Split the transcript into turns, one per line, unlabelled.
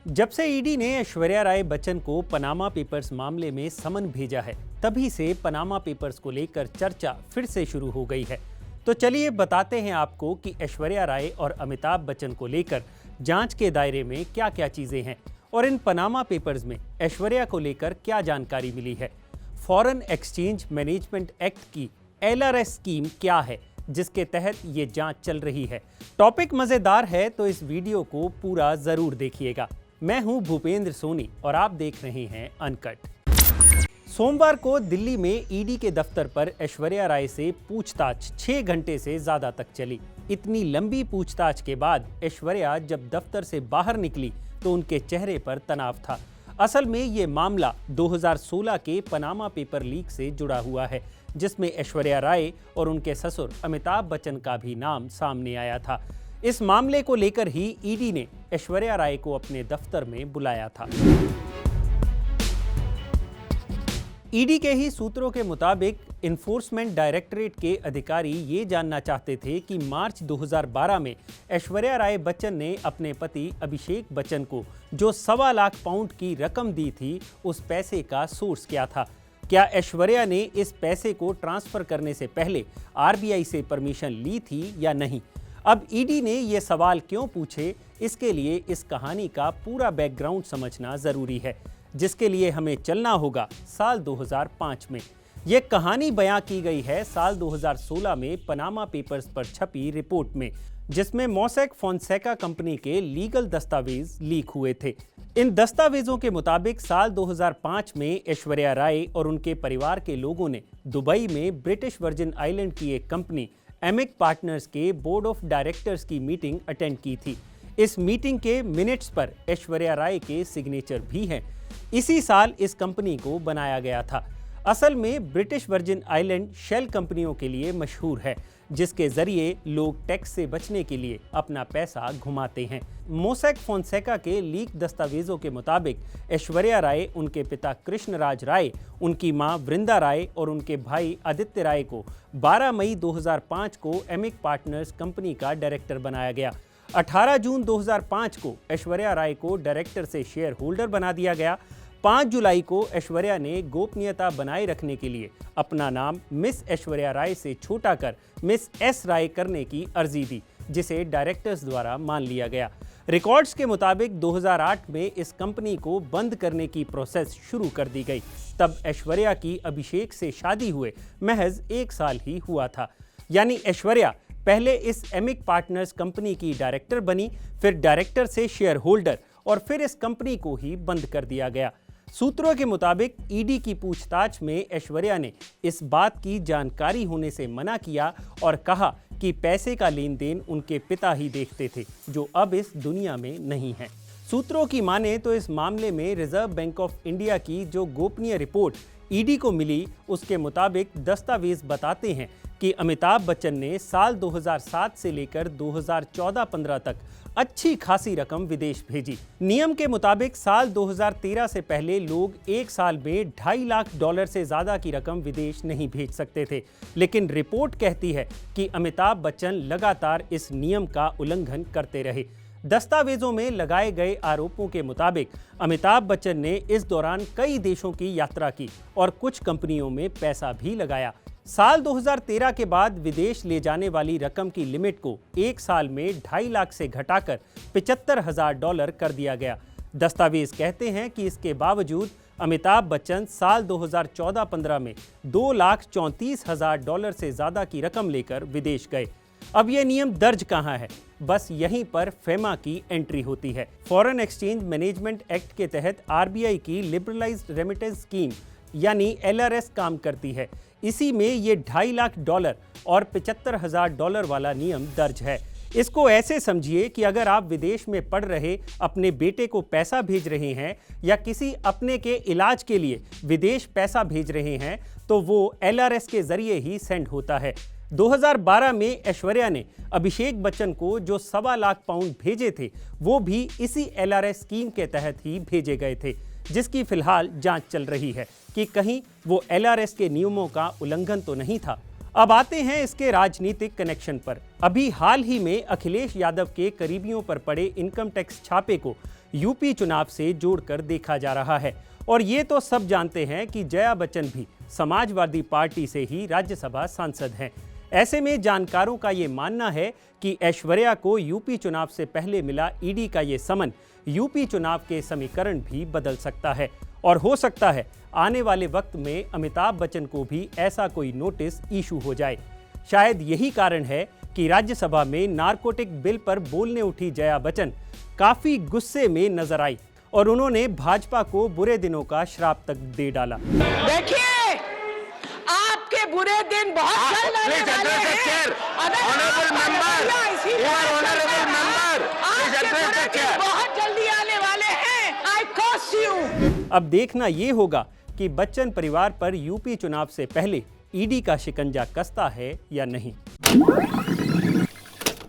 जब से ईडी ने ऐश्वर्या राय बच्चन को पनामा पेपर्स मामले में समन भेजा है, तभी से पनामा पेपर्स को लेकर चर्चा फिर से शुरू हो गई है। तो चलिए बताते हैं आपको कि ऐश्वर्या राय और अमिताभ बच्चन को लेकर जांच के दायरे में क्या क्या चीजें हैं और इन पनामा पेपर्स में ऐश्वर्या को लेकर क्या जानकारी मिली है। फॉरेन एक्सचेंज मैनेजमेंट एक्ट की LRS स्कीम क्या है जिसके तहत ये जांच चल रही है। टॉपिक मजेदार है तो इस वीडियो को पूरा जरूर देखिएगा। मैं हूं भूपेंद्र सोनी और आप देख रहे हैं अनकट। सोमवार को दिल्ली में ईडी के दफ्तर पर ऐश्वर्या राय से पूछताछ 6 घंटे से ज्यादा तक चली। इतनी लंबी पूछताछ के बाद ऐश्वर्या जब दफ्तर से बाहर निकली तो उनके चेहरे पर तनाव था। असल में ये मामला 2016 के पनामा पेपर लीक से जुड़ा हुआ है, जिसमें ऐश्वर्या राय और उनके ससुर अमिताभ बच्चन का भी नाम सामने आया था। इस मामले को लेकर ही ईडी ने ऐश्वर्या राय को अपने दफ्तर में बुलाया था। ईडी के ही सूत्रों के मुताबिक इन्फोर्समेंट डायरेक्टरेट के अधिकारी ये जानना चाहते थे कि मार्च 2012 में ऐश्वर्या राय बच्चन ने अपने पति अभिषेक बच्चन को जो 1.25 लाख पाउंड की रकम दी थी, उस पैसे का सोर्स क्या था। क्या ऐश्वर्या ने इस पैसे को ट्रांसफर करने से पहले RBI से परमिशन ली थी या नहीं। अब ईडी ने ये सवाल क्यों पूछे, इसके लिए इस कहानी का पूरा बैकग्राउंड समझना जरूरी है, जिसके लिए हमें चलना होगा साल 2005 में। यह कहानी बयां की गई है साल 2016 में पनामा पेपर्स पर छपी रिपोर्ट में, जिसमें मोसैक फोंसेका कंपनी के लीगल दस्तावेज लीक हुए थे। इन दस्तावेजों के मुताबिक साल 2005 में ऐश्वर्या राय और उनके परिवार के लोगों ने दुबई में ब्रिटिश वर्जिन आइलैंड की एक कंपनी एमिक पार्टनर्स के बोर्ड ऑफ डायरेक्टर्स की मीटिंग अटेंड की थी। इस मीटिंग के मिनट्स पर ऐश्वर्या राय के सिग्नेचर भी हैं। इसी साल इस कंपनी को बनाया गया था। असल में ब्रिटिश वर्जिन आइलैंड शेल कंपनियों के लिए मशहूर है, जिसके जरिए लोग टैक्स से बचने के लिए अपना पैसा घुमाते हैं। मोसैक फोंसेका के लीक दस्तावेजों के मुताबिक ऐश्वर्या राय, उनके पिता कृष्णराज राय, उनकी मां वृंदा राय और उनके भाई आदित्य राय को 12 मई 2005 को एमिक पार्टनर्स कंपनी का डायरेक्टर बनाया गया। 18 जून 2005 को ऐश्वर्या राय को डायरेक्टर से शेयर होल्डर बना दिया गया। 5 जुलाई को ऐश्वर्या ने गोपनीयता बनाए रखने के लिए अपना नाम मिस ऐश्वर्या राय से छोटा कर मिस S राय करने की अर्जी दी, जिसे डायरेक्टर्स द्वारा मान लिया गया। रिकॉर्ड्स के मुताबिक 2008 में इस कंपनी को बंद करने की प्रोसेस शुरू कर दी गई। तब ऐश्वर्या की अभिषेक से शादी हुए महज 1 साल ही हुआ था। यानी ऐश्वर्या पहले इस एमिक पार्टनर्स कंपनी की डायरेक्टर बनी, फिर डायरेक्टर से शेयर होल्डर और फिर इस कंपनी को ही बंद कर दिया गया। सूत्रों के मुताबिक ईडी की पूछताछ में ऐश्वर्या ने इस बात की जानकारी होने से मना किया और कहा कि पैसे का लेन देन उनके पिता ही देखते थे, जो अब इस दुनिया में नहीं है। सूत्रों की माने तो इस मामले में रिजर्व बैंक ऑफ इंडिया की जो गोपनीय रिपोर्ट ईडी को मिली, उसके मुताबिक दस्तावेज बताते हैं कि अमिताभ बच्चन ने साल 2007 से लेकर 2014-15 तक अच्छी खासी रकम विदेश भेजी। नियम के मुताबिक साल 2013 से पहले लोग एक साल में $2.5 लाख से ज्यादा की रकम विदेश नहीं भेज सकते थे, लेकिन रिपोर्ट कहती है कि अमिताभ बच्चन लगातार इस नियम का उल्लंघन करते रहे। दस्तावेजों में लगाए गए आरोपों के मुताबिक अमिताभ बच्चन ने इस दौरान कई देशों की यात्रा की और कुछ कंपनियों में पैसा भी लगाया। साल 2013 के बाद विदेश ले जाने वाली रकम की लिमिट को एक साल में $2.5 लाख से घटाकर $75,000 कर दिया गया। दस्तावेज कहते हैं कि इसके बावजूद अमिताभ बच्चन साल 2014-15 में $2,34,000 से ज्यादा की रकम लेकर विदेश गए। अब यह नियम दर्ज कहां है? बस यहीं पर फेमा की एंट्री होती है। फॉरेन एक्सचेंज मैनेजमेंट एक्ट के तहत RBI की लिबरलाइज्ड रेमिटेंस स्कीम यानी LRS काम करती है। इसी में ये $2.5 लाख और $75,000 वाला नियम दर्ज है। इसको ऐसे समझिए कि अगर आप विदेश में पढ़ रहे अपने बेटे को पैसा भेज रहे हैं या किसी अपने के इलाज के लिए विदेश पैसा भेज रहे हैं, तो वो LRS के जरिए ही सेंड होता है। 2012 में ऐश्वर्या ने अभिषेक बच्चन को जो 1.25 लाख पाउंड भेजे थे, वो भी इसी LRS स्कीम के तहत ही भेजे गए थे, जिसकी फिलहाल जांच चल रही है कि कहीं वो LRS के नियमों का उल्लंघन तो नहीं था। अब आते हैं इसके राजनीतिक कनेक्शन पर। अभी हाल ही में अखिलेश यादव के करीबियों पर पड़े इनकम टैक्स छापे को यूपी चुनाव से जोड़कर देखा जा रहा है। और ये तो सब जानते हैं कि जया बच्चन भी समाजवादी पार्टी से ही राज्यसभा सांसद हैं। ऐसे में जानकारों का ये मानना है कि ऐश्वर्या को यूपी चुनाव से पहले मिला ईडी का ये समन यूपी चुनाव के समीकरण भी बदल सकता है। और हो सकता है आने वाले वक्त में अमिताभ बच्चन को भी ऐसा कोई नोटिस इशू हो जाए। शायद यही कारण है कि राज्यसभा में नारकोटिक बिल पर बोलने उठी जया बच्चन काफी गुस्से में नजर आई और उन्होंने भाजपा को बुरे दिनों का श्राप तक दे डाला।
देखिए, आपके बुरे दिन बहुत जल्द आने वाले हैं। बहुत जल्दी आने वाले हैं। I curse you।
अब देखना ये होगा कि बच्चन परिवार पर यूपी चुनाव से पहले ईडी का शिकंजा कसता है या नहीं।